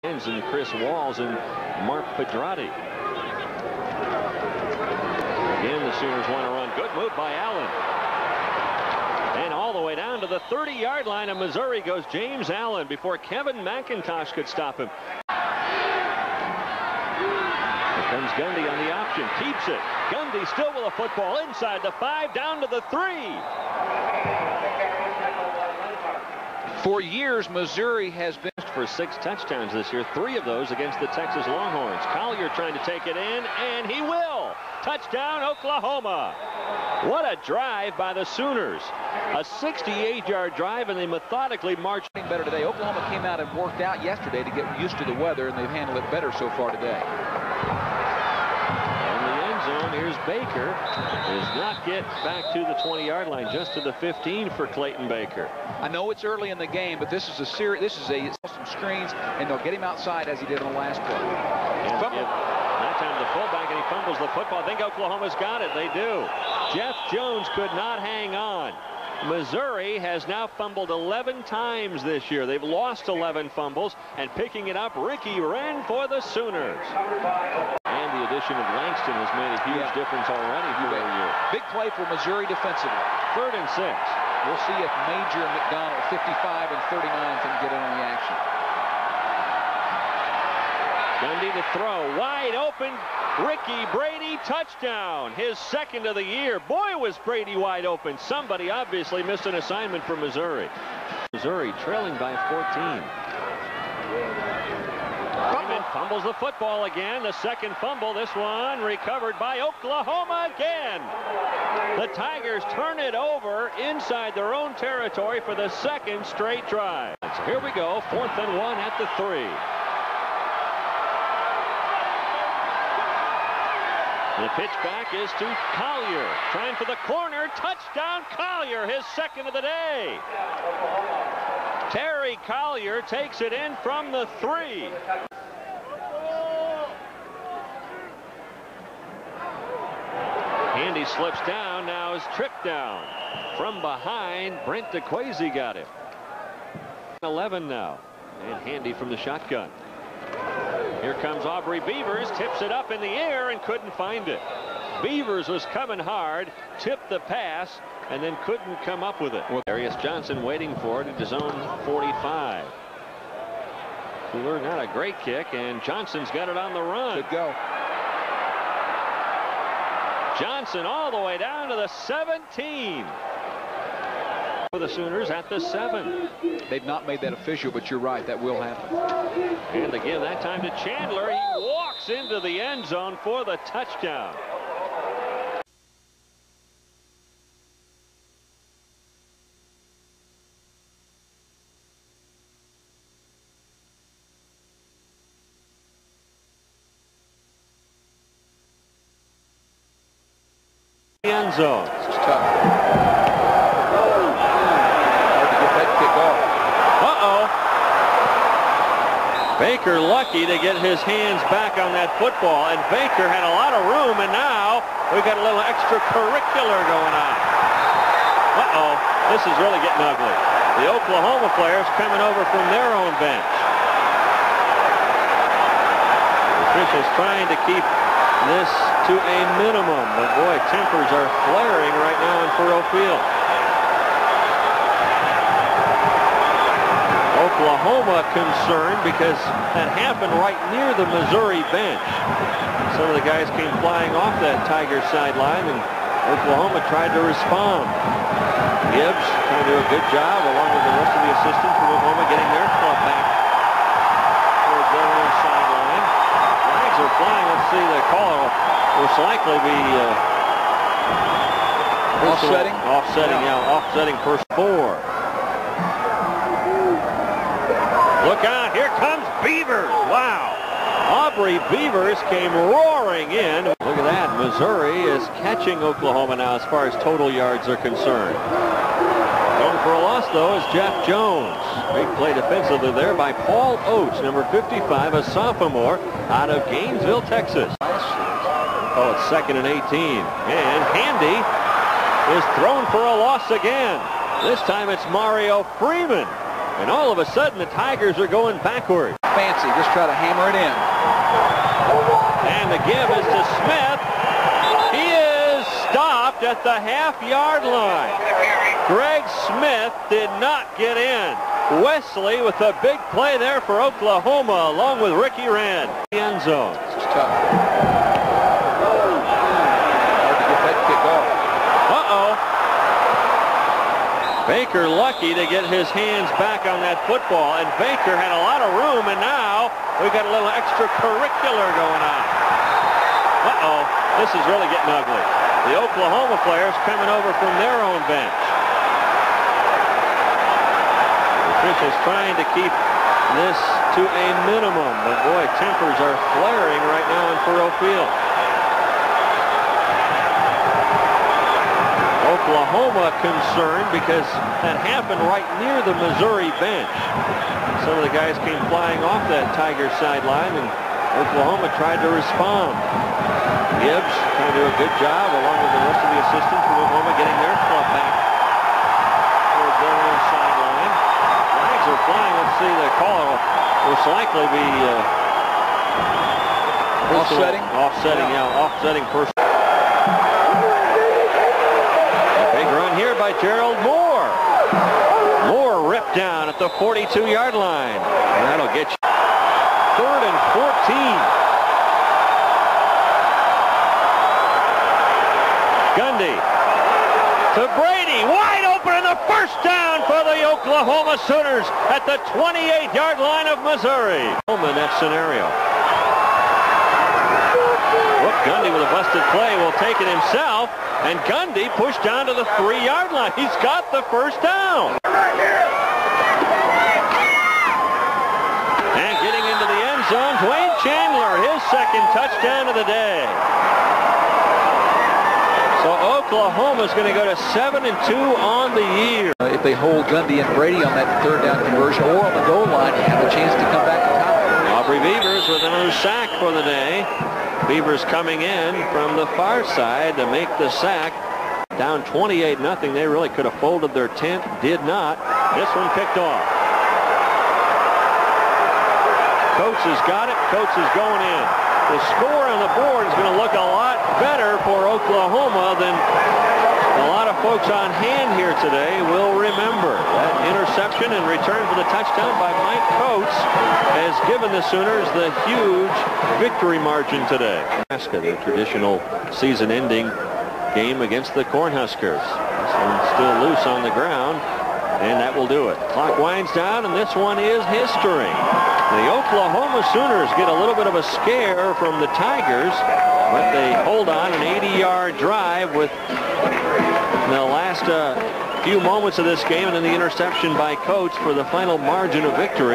And Chris Walls and Mark Pedrati. Again, the Sooners want to run. Good move by Allen. And all the way down to the 30-yard line of Missouri goes James Allen before Kevin McIntosh could stop him. Here comes Gundy on the option. Keeps it. Gundy still with a football inside the 5, down to the 3. For years, Missouri has been for 6 touchdowns this year, 3 of those against the Texas Longhorns. Collier trying to take it in, and he will. Touchdown, Oklahoma. What a drive by the Sooners. A 68-yard drive, and they methodically marched. Better today. Oklahoma came out and worked out yesterday to get used to the weather, and they've handled it better so far today. Zone. Here's Baker. Does not get back to the 20-yard line, just to the 15 for Clayton Baker. I know it's early in the game, but this is a some screens, and they'll get him outside as he did on the last play. And that time the fullback, and he fumbles the football. I think Oklahoma's got it. They do. Jeff Jones could not hang on. Missouri has now fumbled 11 times this year. They've lost 11 fumbles, and picking it up, Ricky Wren for the Sooners. And the addition of Langston has made a huge difference already for the year. Big play for Missouri defensively. 3rd and 6. We'll see if Major and McDonald, 55 and 39, can get in on the action. Gundy to throw, wide open. Ricky Brady, touchdown, his 2nd of the year. Boy, was Brady wide open. Somebody obviously missed an assignment for Missouri. Missouri trailing by 14. Freeman fumbles the football again. The 2nd fumble, this one recovered by Oklahoma again. The Tigers turn it over inside their own territory for the 2nd straight drive. So here we go, 4th and 1 at the 3. The pitch back is to Collier. Trying for the corner. Touchdown, Collier, his 2nd of the day. Terry Collier takes it in from the 3. Handy slips down, now is tripped down. From behind, Brent DeQuazy got him. 11 now. And Handy from the shotgun. Here comes Aubrey Beavers, tips it up in the air and couldn't find it. Beavers was coming hard, tipped the pass, and then couldn't come up with it. Darius Johnson waiting for it at his own 45. Cooler, not a great kick, and Johnson's got it on the run. Good go. Johnson all the way down to the 17. For the Sooners at the 7. They've not made that official, but you're right, that will happen. And again, that time to Chandler. He walks into the end zone for the touchdown. The end zone. It's tough. Baker lucky to get his hands back on that football, and Baker had a lot of room, and now we've got a little extracurricular going on. Uh-oh, this is really getting ugly. The Oklahoma players coming over from their own bench. The officials trying to keep this to a minimum, but boy, tempers are flaring right now in Faurot Field. Oklahoma concerned because that happened right near the Missouri bench. Some of the guys came flying off that Tiger sideline, and Oklahoma tried to respond. Gibbs trying to do a good job, along with the rest of the assistants from Oklahoma, getting their club back towards their own sideline. Flags are flying. Let's see, the call will most likely be offsetting. Offsetting first 4. Look out, here comes Beavers. Wow. Aubrey Beavers came roaring in. Look at that, Missouri is catching Oklahoma now as far as total yards are concerned. Going for a loss, though, is Jeff Jones. Big play defensively there by Paul Oates, number 55, a sophomore out of Gainesville, Texas. Oh, it's 2nd and 18. And Handy is thrown for a loss again. This time it's Mario Freeman. And all of a sudden, the Tigers are going backward. Fancy, just try to hammer it in. And the give is to Smith. He is stopped at the half-yard line. Greg Smith did not get in. Wesley with a big play there for Oklahoma, along with Ricky Rand. The end zone. This is tough. Hard to get that kick off. Uh-oh. Baker lucky to get his hands back on that football, and Baker had a lot of room, and now we've got a little extracurricular going on. Uh-oh. This is really getting ugly. The Oklahoma players coming over from their own bench. Officials trying to keep this to a minimum, but boy, tempers are flaring right now in Furrow Field. Oklahoma concerned because that happened right near the Missouri bench. Some of the guys came flying off that Tiger sideline, and Oklahoma tried to respond. Gibbs trying to do a good job, along with the rest of the assistants from Oklahoma, getting their club back towards their own sideline. Flags are flying. Let's see, the call will most likely be Offsetting? Offsetting person. Big run here by Gerald Moore. Moore ripped down at the 42-yard line. And that'll get you 3rd and 14. Gundy to Brady, wide open, and the first down for the Oklahoma Sooners at the 28-yard line of Missouri. In that scenario. Gundy with a busted play will take it himself, and Gundy pushed down to the 3-yard line. He's got the first down. And getting into the end zone, Dwayne Chandler, his second touchdown of the day. So Oklahoma's going to go to 7-2 on the year. If they hold Gundy and Brady on that 3rd down conversion or on the goal line, you have a chance to come back to top. Aubrey Beavers with another sack for the day. Beavers coming in from the far side to make the sack. Down 28-0. They really could have folded their tent. Did not. This one picked off. Coates has got it. Coates is going in. The score on the board is going to look a lot better for Oklahoma than a lot of folks on hand here today will remember. That interception and return for the touchdown by Mike Coates has given the Sooners the huge victory margin today. The traditional season-ending game against the Cornhuskers. This one's still loose on the ground, and that will do it. Clock winds down, and this one is history. The Oklahoma Sooners get a little bit of a scare from the Tigers, but they hold on an 80-yard drive with the last few moments of this game, and then the interception by Coates for the final margin of victory.